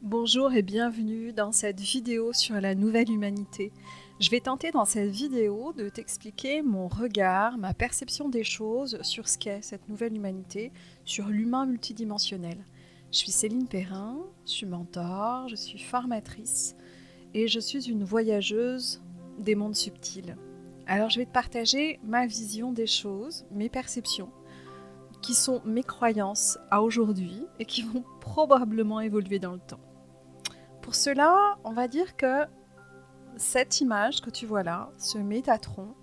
Bonjour et bienvenue dans cette vidéo sur la nouvelle humanité. Je vais tenter dans cette vidéo de t'expliquer mon regard, ma perception des choses sur ce qu'est cette nouvelle humanité, sur l'humain multidimensionnel. Je suis Céline Perrin, je suis mentor, je suis formatrice et je suis une voyageuse des mondes subtils. Alors je vais te partager ma vision des choses, mes perceptions, qui sont mes croyances à aujourd'hui et qui vont probablement évoluer dans le temps. Pour cela, on va dire que cette image que tu vois là, ce Métatron,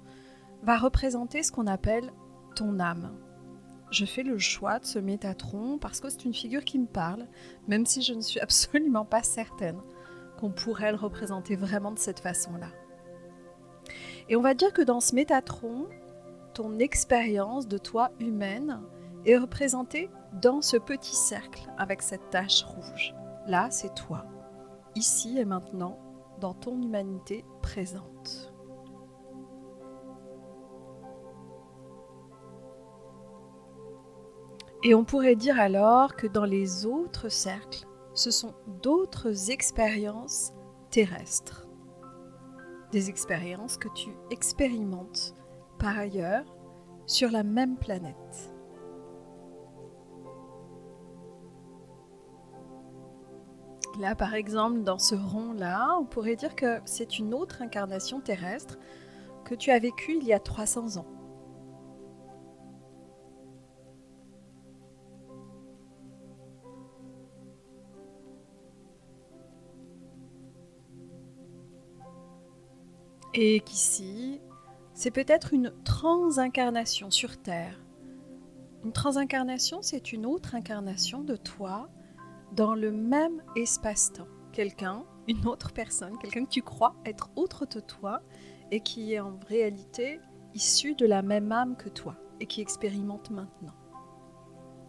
va représenter ce qu'on appelle ton âme. Je fais le choix de ce Métatron parce que c'est une figure qui me parle, même si je ne suis absolument pas certaine qu'on pourrait le représenter vraiment de cette façon-là. Et on va dire que dans ce Métatron, ton expérience de toi humaine est représentée dans ce petit cercle avec cette tache rouge. Là, c'est toi. Ici et maintenant, dans ton humanité présente. Et on pourrait dire alors que dans les autres cercles, ce sont d'autres expériences terrestres. Des expériences que tu expérimentes par ailleurs sur la même planète. Là, par exemple, dans ce rond-là, on pourrait dire que c'est une autre incarnation terrestre que tu as vécue il y a 300 ans. Et qu'ici, c'est peut-être une transincarnation sur Terre. Une transincarnation, c'est une autre incarnation de toi dans le même espace-temps. Quelqu'un, une autre personne, quelqu'un que tu crois être autre que toi et qui est en réalité issu de la même âme que toi et qui expérimente maintenant.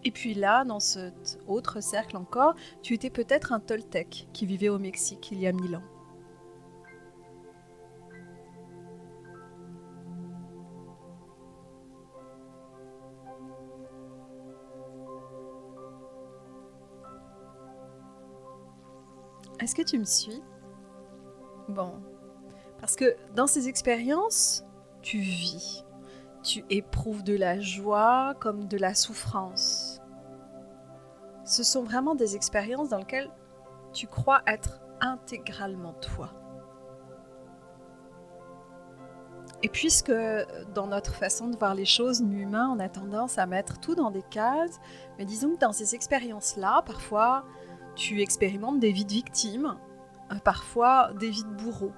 Et puis là, dans cet autre cercle encore, tu étais peut-être un Toltèque qui vivait au Mexique il y a 1000 ans. Est-ce que tu me suis ? Bon, parce que dans ces expériences, tu vis, tu éprouves de la joie comme de la souffrance. Ce sont vraiment des expériences dans lesquelles tu crois être intégralement toi. Et puisque dans notre façon de voir les choses, nous humains, on a tendance à mettre tout dans des cases, mais disons que dans ces expériences-là, parfois, tu expérimentes des vies de victimes, parfois des vies de bourreaux.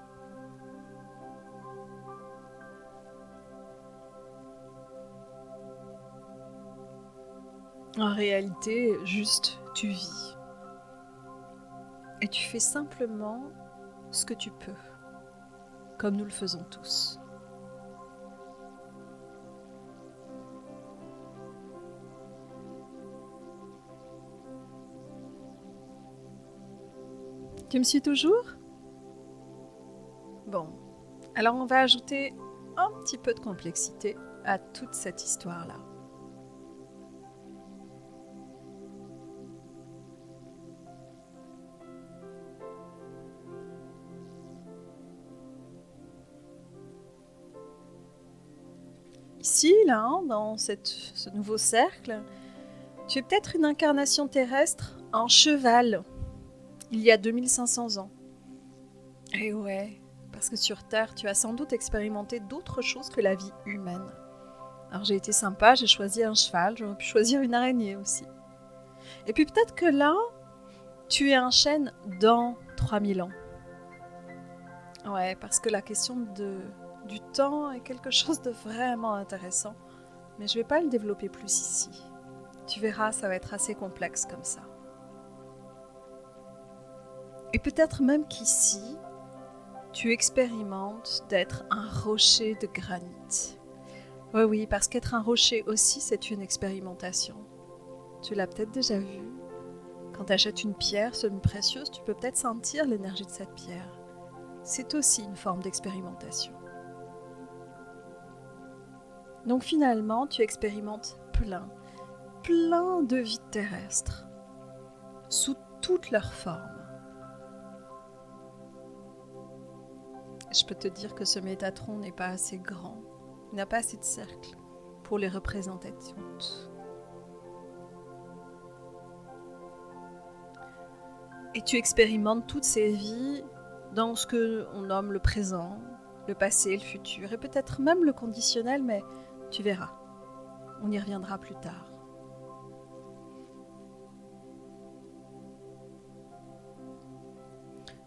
En réalité, juste, tu vis. Et tu fais simplement ce que tu peux, comme nous le faisons tous. Tu me suis toujours ? Bon, alors on va ajouter un petit peu de complexité à toute cette histoire-là. Ici, là, dans ce nouveau cercle, tu es peut-être une incarnation terrestre en cheval, il y a 2500 ans. Et ouais, parce que sur Terre, tu as sans doute expérimenté d'autres choses que la vie humaine. Alors j'ai été sympa, j'ai choisi un cheval, j'aurais pu choisir une araignée aussi. Et puis peut-être que là, tu es un chêne dans 3000 ans. Ouais, parce que la question du temps est quelque chose de vraiment intéressant. Mais je ne vais pas le développer plus ici. Tu verras, ça va être assez complexe comme ça. Et peut-être même qu'ici, tu expérimentes d'être un rocher de granit. Oui, parce qu'être un rocher aussi, c'est une expérimentation. Tu l'as peut-être déjà vu. Quand tu achètes une pierre semi-précieuse, tu peux peut-être sentir l'énergie de cette pierre. C'est aussi une forme d'expérimentation. Donc finalement, tu expérimentes plein de vies terrestres, sous toutes leurs formes. je peux te dire que ce Métatron n'est pas assez grand. Il n'a pas assez de cercles pour les représenter toutes. Et tu expérimentes toutes ces vies dans ce qu'on nomme le présent, le passé, le futur, et peut-être même le conditionnel, mais tu verras. On y reviendra plus tard.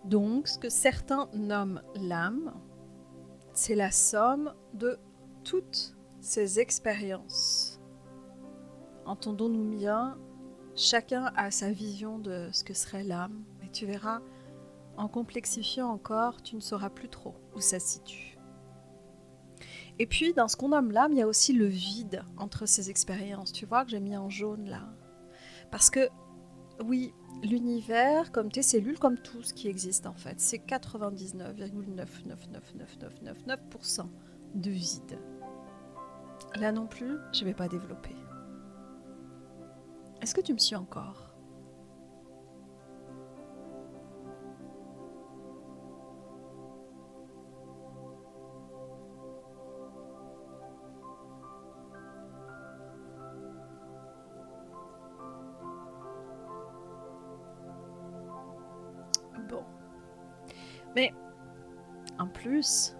Donc, ce que certains nomment l'âme, c'est la somme de toutes ces expériences. Entendons-nous bien, chacun a sa vision de ce que serait l'âme, et tu verras, en complexifiant encore, tu ne sauras plus trop où ça se situe. Et puis, dans ce qu'on nomme l'âme, il y a aussi le vide entre ces expériences. Tu vois que j'ai mis en jaune là. Parce que, oui, l'univers, comme tes cellules, comme tout ce qui existe en fait, c'est 99,99999% de vide. Là non plus, je ne vais pas développer. Est-ce que tu me suis encore ? Bon. Mais, en plus,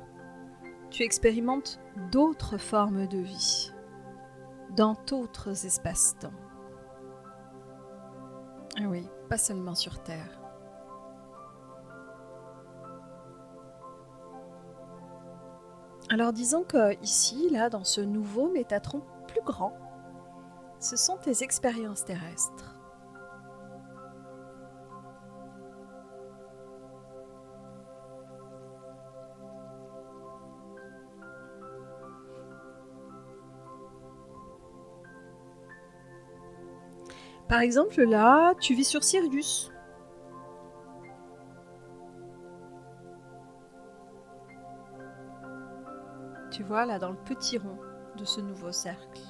tu expérimentes d'autres formes de vie, dans d'autres espaces-temps. Ah oui, pas seulement sur Terre. Alors disons que ici, là, dans ce nouveau Métatron plus grand, ce sont tes expériences terrestres. Par exemple, là, tu vis sur Sirius. Tu vois, là, dans le petit rond de ce nouveau cercle.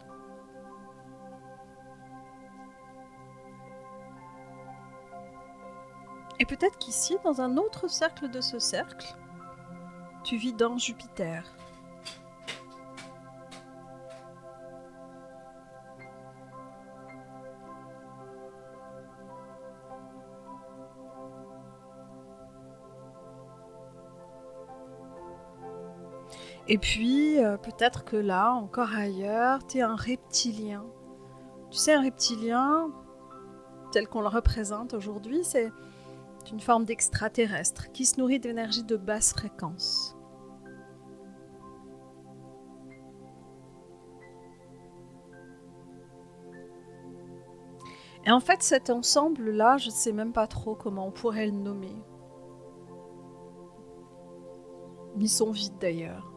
Et peut-être qu'ici, dans un autre cercle de ce cercle, tu vis dans Jupiter. Et puis, peut-être que là, encore ailleurs, tu es un reptilien. Tu sais, un reptilien, tel qu'on le représente aujourd'hui, c'est une forme d'extraterrestre qui se nourrit d'énergie de basse fréquence. Et en fait, cet ensemble-là, je ne sais même pas trop comment on pourrait le nommer. Ni son vide d'ailleurs.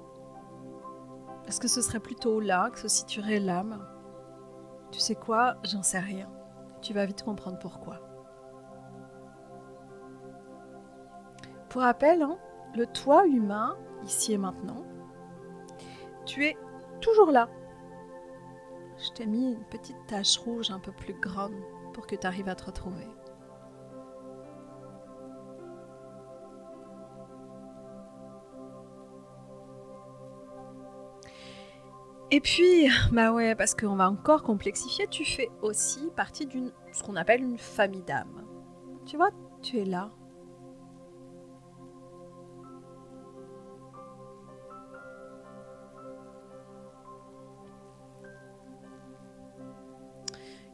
Est-ce que ce serait plutôt là que se situerait l'âme ? Tu sais quoi ? J'en sais rien. Tu vas vite comprendre pourquoi. Pour rappel, le toi humain, ici et maintenant, tu es toujours là. Je t'ai mis une petite tache rouge un peu plus grande pour que tu arrives à te retrouver. Et puis, bah ouais, parce qu'on va encore complexifier, tu fais aussi partie d'une, ce qu'on appelle une famille d'âmes. Tu vois, tu es là.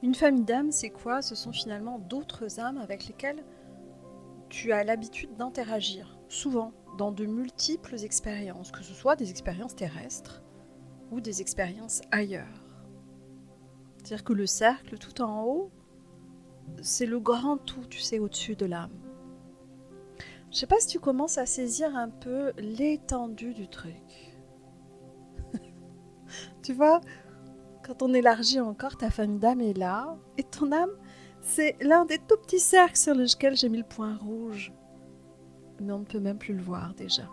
Une famille d'âmes, c'est quoi ? Ce sont finalement d'autres âmes avec lesquelles tu as l'habitude d'interagir, souvent dans de multiples expériences, que ce soit des expériences terrestres ou des expériences ailleurs. C'est-à-dire que le cercle tout en haut, c'est le grand tout, tu sais, au-dessus de l'âme. Je sais pas si tu commences à saisir un peu l'étendue du truc. Tu vois, quand on élargit encore, ta famille d'âme est là, et ton âme, c'est l'un des tout petits cercles sur lesquels j'ai mis le point rouge. Mais on ne peut même plus le voir déjà.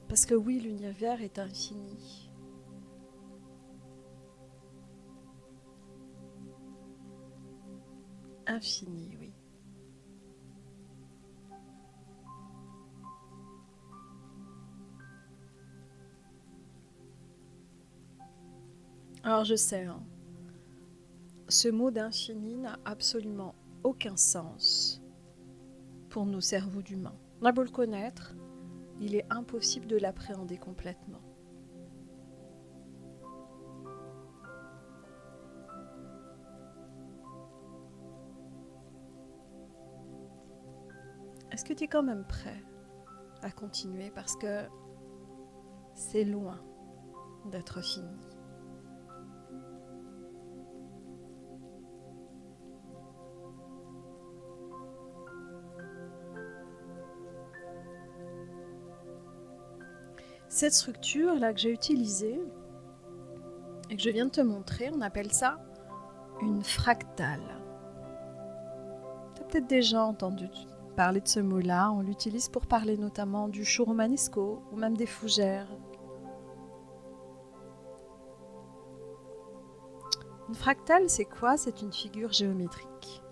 Parce que oui, l'univers est infini. Infini, oui. Alors je sais, hein, ce mot d'infini n'a absolument aucun sens pour nos cerveaux d'humains. On a beau le connaître, il est impossible de l'appréhender complètement. Est-ce que tu es quand même prêt à continuer parce que c'est loin d'être fini? Cette structure-là que j'ai utilisée et que je viens de te montrer, on appelle ça une fractale. Tu as peut-être déjà entendu parler de ce mot-là, on l'utilise pour parler notamment du chou romanesco ou même des fougères. Une fractale, c'est quoi? C'est une figure géométrique,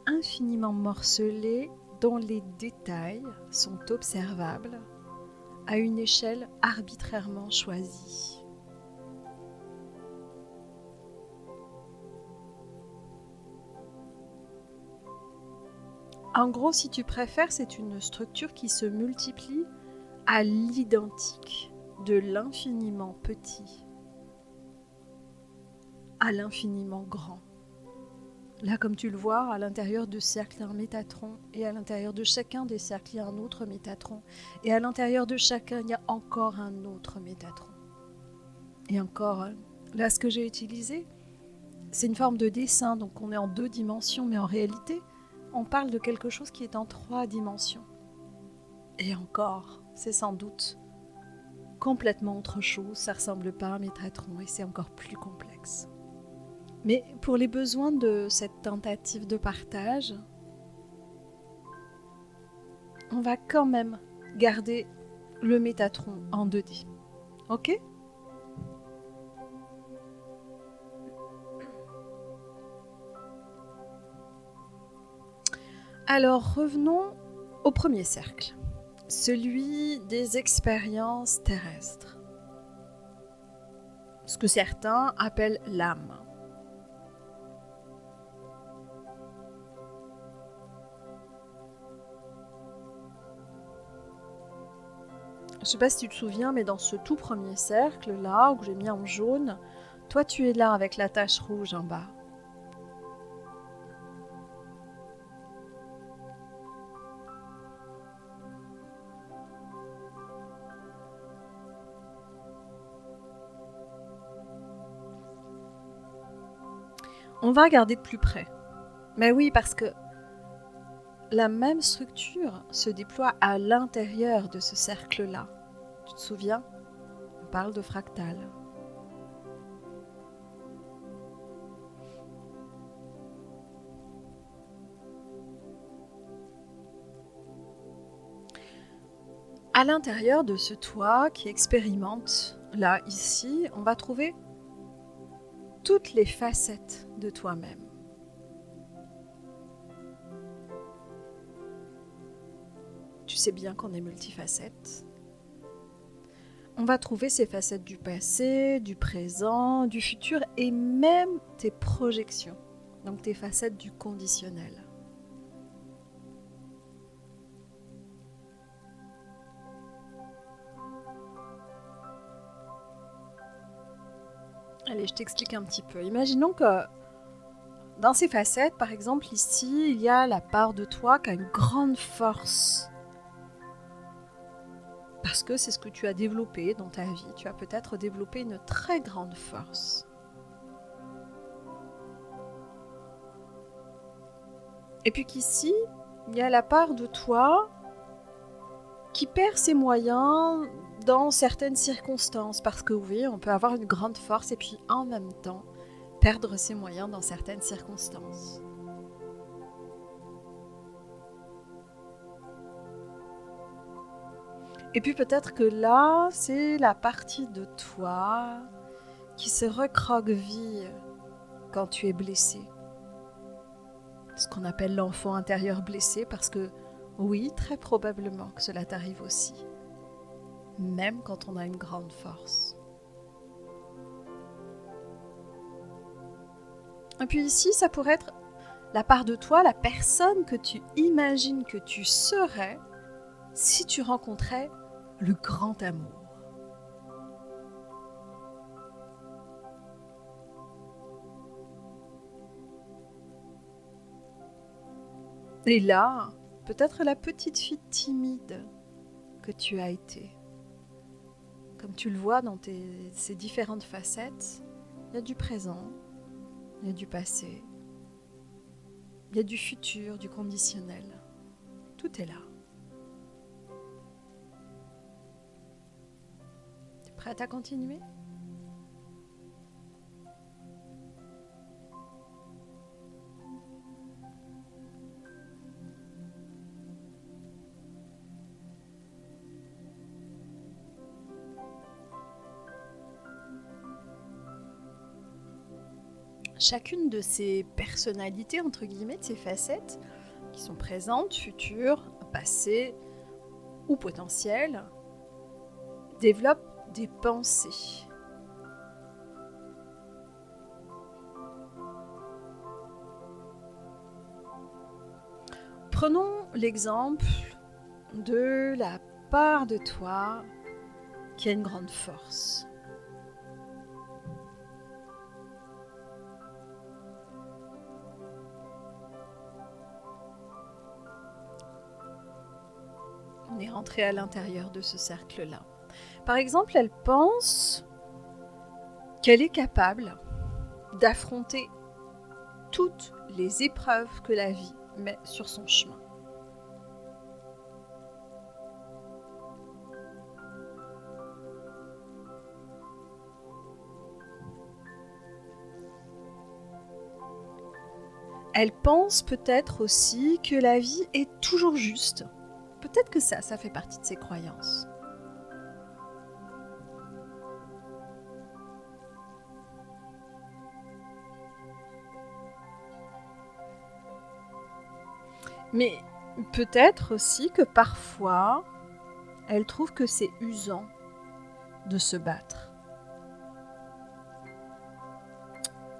infiniment morcelée dont les détails sont observables à une échelle arbitrairement choisie. En gros, si tu préfères, c'est une structure qui se multiplie à l'identique, de l'infiniment petit à l'infiniment grand. Là, comme tu le vois, à l'intérieur de cercles, il y a un métatron, et à l'intérieur de chacun des cercles, il y a un autre métatron, et à l'intérieur de chacun, il y a encore un autre métatron. Et encore, là, ce que j'ai utilisé, c'est une forme de dessin, donc on est en 2 dimensions, mais en réalité, on parle de quelque chose qui est en 3 dimensions. Et encore, c'est sans doute complètement autre chose, ça ne ressemble pas à un métatron, et c'est encore plus complexe. Mais pour les besoins de cette tentative de partage, on va quand même garder le métatron en 2D. Ok ? Alors revenons au premier cercle, celui des expériences terrestres. Ce que certains appellent l'âme. Je ne sais pas si tu te souviens, mais dans ce tout premier cercle là, où j'ai mis en jaune, toi tu es là avec la tache rouge en bas. On va regarder de plus près. Mais oui, parce que la même structure se déploie à l'intérieur de ce cercle-là. Tu te souviens ? On parle de fractal. À l'intérieur de ce toi qui expérimente, là, ici, on va trouver toutes les facettes de toi-même. Tu sais bien qu'on est multifacette. On va trouver ces facettes du passé, du présent, du futur et même tes projections, donc tes facettes du conditionnel. Allez, je t'explique un petit peu. Imaginons que dans ces facettes, par exemple ici, il y a la part de toi qui a une grande force. Parce que c'est ce que tu as développé dans ta vie. Tu as peut-être développé une très grande force. Et puis qu'ici, il y a la part de toi qui perd ses moyens dans certaines circonstances. Parce que oui, on peut avoir une grande force et puis en même temps perdre ses moyens dans certaines circonstances. Et puis peut-être que là, c'est la partie de toi qui se recroqueville quand tu es blessé. Ce qu'on appelle l'enfant intérieur blessé, parce que oui, très probablement que cela t'arrive aussi, même quand on a une grande force. Et puis ici, ça pourrait être la part de toi, la personne que tu imagines que tu serais si tu rencontrais le grand amour. Et là, peut-être la petite fille timide que tu as été. Comme tu le vois dans ces différentes facettes, il y a du présent, il y a du passé, il y a du futur, du conditionnel. Tout est là. Tu es prête à continuer ? Chacune de ces personnalités, entre guillemets, de ces facettes, qui sont présentes, futures, passées ou potentielles, développe des pensées. Prenons l'exemple de la part de toi qui a une grande force. On est rentré à l'intérieur de ce cercle-là. Par exemple, elle pense qu'elle est capable d'affronter toutes les épreuves que la vie met sur son chemin. Elle pense peut-être aussi que la vie est toujours juste. Peut-être que ça fait partie de ses croyances. Mais peut-être aussi que parfois, elle trouve que c'est usant de se battre.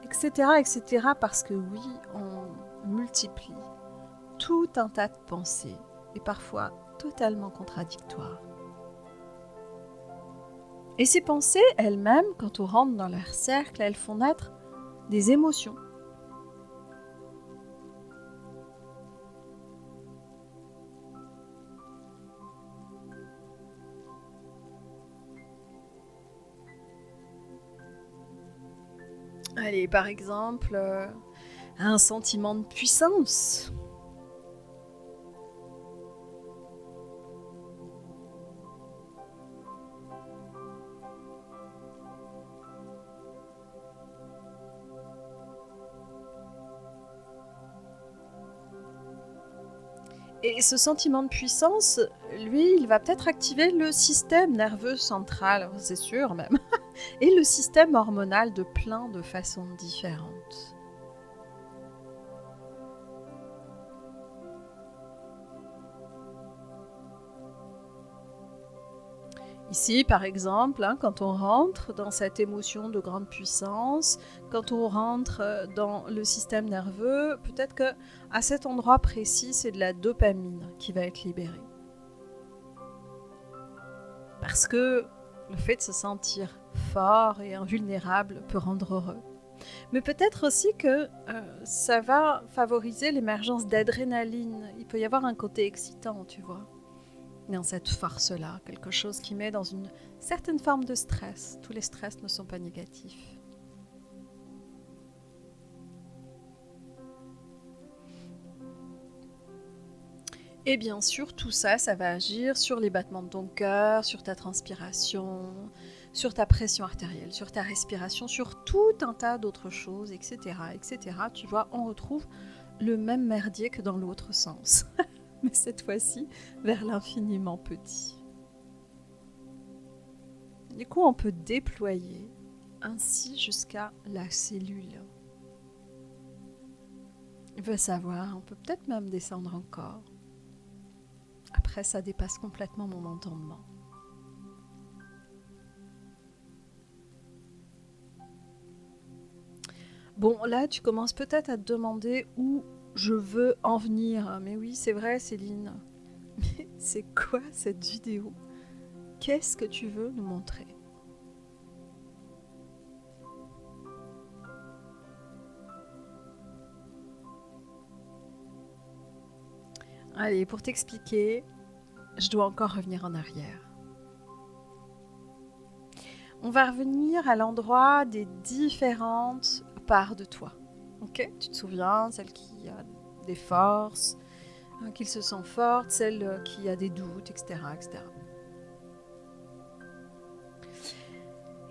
Etc., etc. Parce que oui, on multiplie tout un tas de pensées, et parfois totalement contradictoires. Et ces pensées, elles-mêmes, quand on rentre dans leur cercle, elles font naître des émotions. Allez, par exemple, un sentiment de puissance. Et ce sentiment de puissance, lui, il va peut-être activer le système nerveux central, c'est sûr même, et le système hormonal de plein de façons différentes. Ici, par exemple, quand on rentre dans cette émotion de grande puissance, quand on rentre dans le système nerveux, peut-être qu'à cet endroit précis, c'est de la dopamine qui va être libérée. Parce que le fait de se sentir fort et invulnérable peut rendre heureux. Mais peut-être aussi que ça va favoriser l'émergence d'adrénaline. Il peut y avoir un côté excitant, tu vois. Dans cette force-là, quelque chose qui met dans une certaine forme de stress. Tous les stress ne sont pas négatifs. Et bien sûr, tout ça, ça va agir sur les battements de ton cœur, sur ta transpiration, sur ta pression artérielle, sur ta respiration, sur tout un tas d'autres choses, etc., etc. Tu vois, on retrouve le même merdier que dans l'autre sens. Mais cette fois-ci, vers l'infiniment petit. Du coup, on peut déployer ainsi jusqu'à la cellule. Il veut savoir, on peut peut-être même descendre encore. Après, ça dépasse complètement mon entendement. Bon, là, tu commences peut-être à te demander où je veux en venir. Mais oui, c'est vrai, Céline. Mais c'est quoi cette vidéo? Qu'est-ce que tu veux nous montrer? Allez, pour t'expliquer, je dois encore revenir en arrière. On va revenir à l'endroit des différentes parts de toi. Ok? Tu te souviens, celle qui a des forces, qui se sent forte, celle qui a des doutes, etc., etc.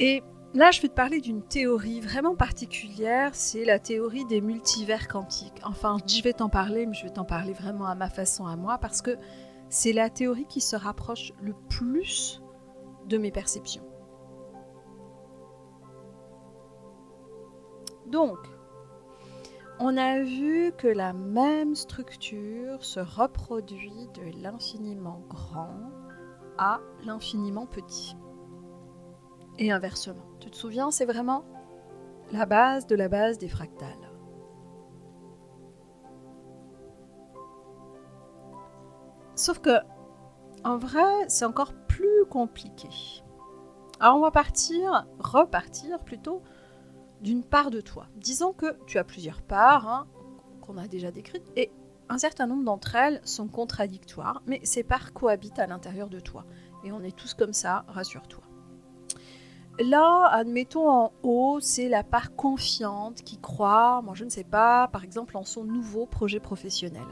Et là, je vais te parler d'une théorie vraiment particulière, c'est la théorie des multivers quantiques. Enfin, je vais t'en parler, mais je vais t'en parler vraiment à ma façon, à moi, parce que c'est la théorie qui se rapproche le plus de mes perceptions. Donc, on a vu que la même structure se reproduit de l'infiniment grand à l'infiniment petit. Et inversement. Tu te souviens, c'est vraiment la base de la base des fractales. Sauf que, en vrai, c'est encore plus compliqué. Alors on va repartir plutôt, d'une part de toi. Disons que tu as plusieurs parts, qu'on a déjà décrites, et un certain nombre d'entre elles sont contradictoires, mais ces parts cohabitent à l'intérieur de toi. Et on est tous comme ça, rassure-toi. Là, admettons en haut, c'est la part confiante qui croit, moi je ne sais pas, par exemple en son nouveau projet professionnel.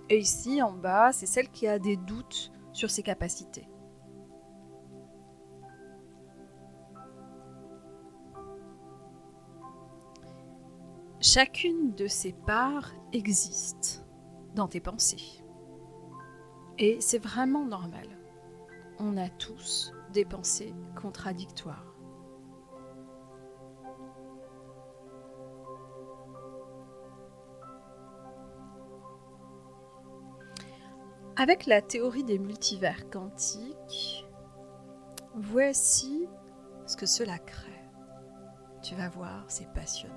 Et ici, en bas, c'est celle qui a des doutes sur ses capacités. Chacune de ces parts existe dans tes pensées. Et c'est vraiment normal. On a tous des pensées contradictoires. Avec la théorie des multivers quantiques, voici ce que cela crée. Tu vas voir, c'est passionnant.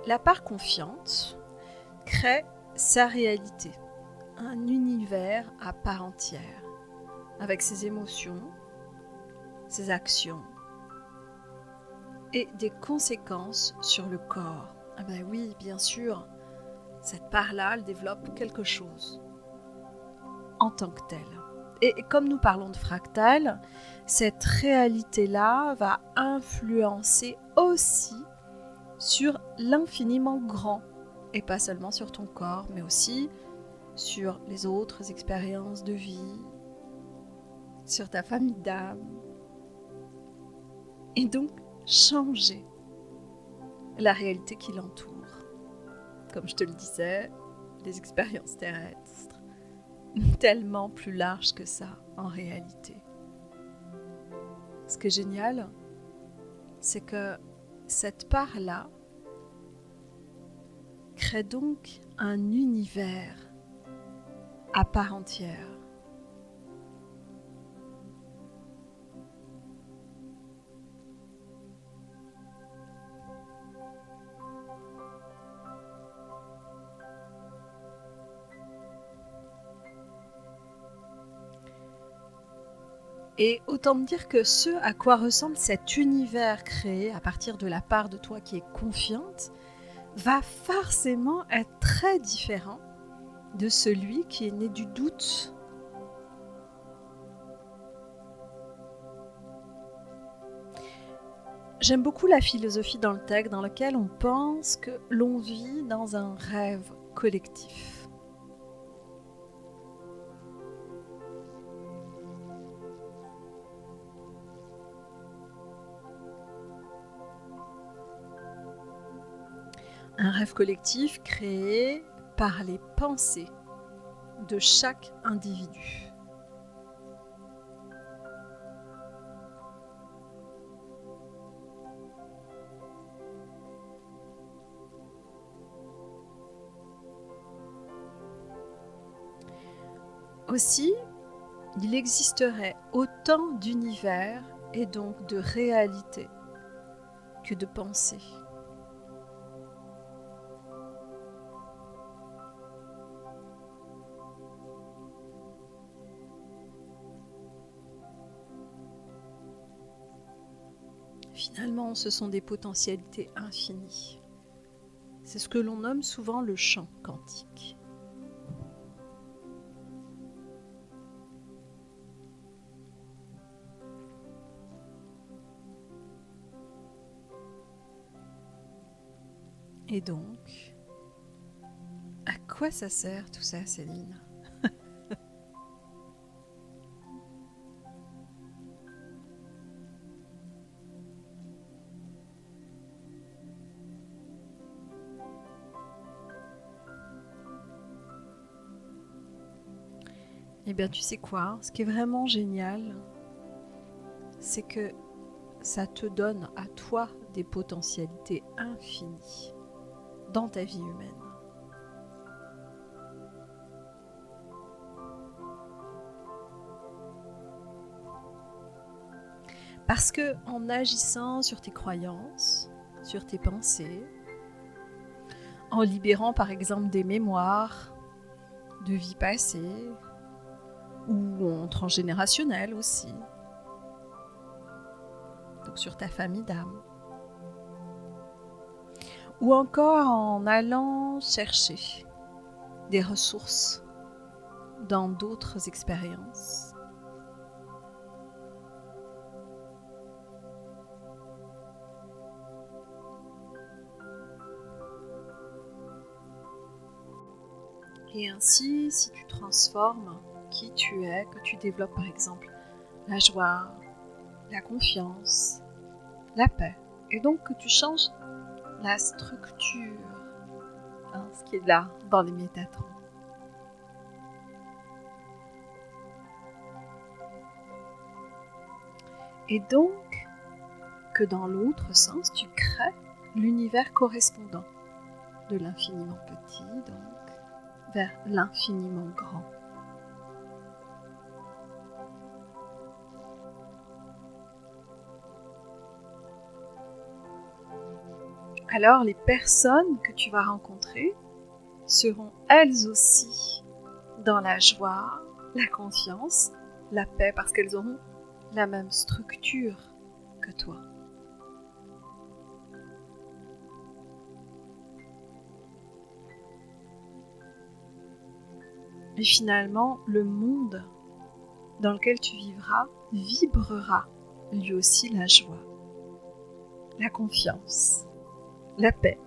La part confiante crée sa réalité, un univers à part entière, avec ses émotions, ses actions et des conséquences sur le corps. Ah ben oui, bien sûr, cette part-là, elle développe quelque chose en tant que telle. Et comme nous parlons de fractal, cette réalité-là va influencer aussi sur l'infiniment grand, et pas seulement sur ton corps, mais aussi sur les autres expériences de vie, sur ta famille d'âme. Et donc, changer la réalité qui l'entoure. Comme je te le disais, les expériences terrestres, tellement plus larges que ça en réalité. Ce qui est génial, c'est que cette part-là crée donc un univers à part entière. Et autant me dire que ce à quoi ressemble cet univers créé à partir de la part de toi qui est confiante va forcément être très différent de celui qui est né du doute. J'aime beaucoup la philosophie dans le texte dans laquelle on pense que l'on vit dans un rêve collectif. Un rêve collectif créé par les pensées de chaque individu. Aussi, il existerait autant d'univers et donc de réalités que de pensées. Finalement, ce sont des potentialités infinies. C'est ce que l'on nomme souvent le champ quantique. Et donc, à quoi ça sert tout ça, Céline ? Eh bien, tu sais quoi ? Ce qui est vraiment génial, c'est que ça te donne à toi des potentialités infinies dans ta vie humaine. Parce que en agissant sur tes croyances, sur tes pensées, en libérant par exemple des mémoires de vie passée ou transgénérationnelles aussi, donc sur ta famille d'âme, ou encore en allant chercher des ressources dans d'autres expériences. Et ainsi, si tu transformes qui tu es, que tu développes par exemple la joie, la confiance, la paix, et donc que tu changes la structure, ce qui est là dans les Métatrons. Et donc que dans l'autre sens, tu crées l'univers correspondant de l'infiniment petit, donc vers l'infiniment grand. Alors les personnes que tu vas rencontrer seront elles aussi dans la joie, la confiance, la paix, parce qu'elles auront la même structure que toi. Et finalement, le monde dans lequel tu vivras vibrera lui aussi la joie, la confiance, la paix.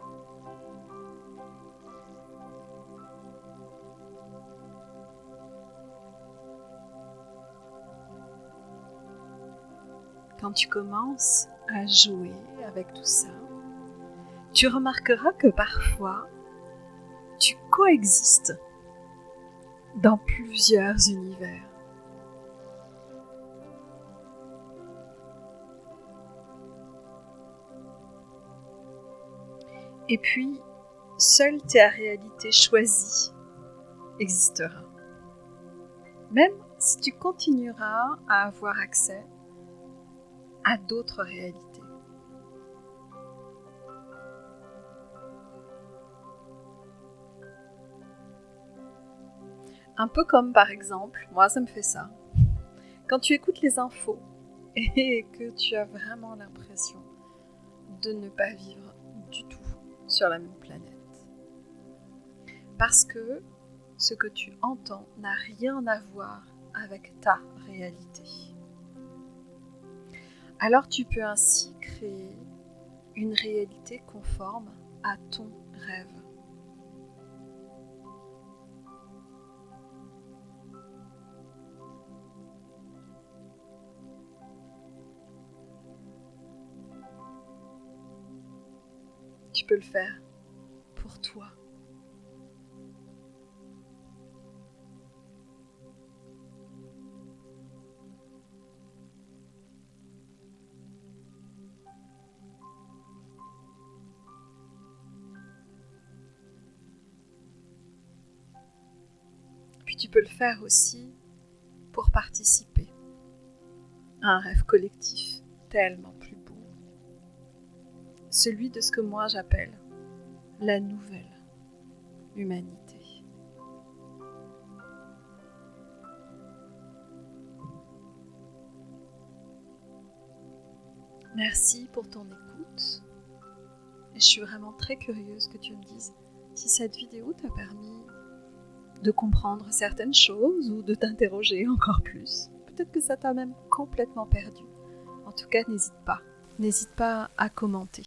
Quand tu commences à jouer avec tout ça, tu remarqueras que parfois, tu coexistes dans plusieurs univers. Et puis, seule ta réalité choisie existera. Même si tu continueras à avoir accès à d'autres réalités. Un peu comme par exemple, moi ça me fait ça, quand tu écoutes les infos et que tu as vraiment l'impression de ne pas vivre du tout sur la même planète. Parce que ce que tu entends n'a rien à voir avec ta réalité. Alors tu peux ainsi créer une réalité conforme à ton rêve. Tu peux le faire pour toi. Puis puis tu peux le faire aussi pour participer à un rêve collectif tellement plus beau. Celui de ce que moi j'appelle la nouvelle humanité. Merci pour ton écoute. Et je suis vraiment très curieuse que tu me dises si cette vidéo t'a permis de comprendre certaines choses ou de t'interroger encore plus. Peut-être que ça t'a même complètement perdu. En tout cas, n'hésite pas à commenter.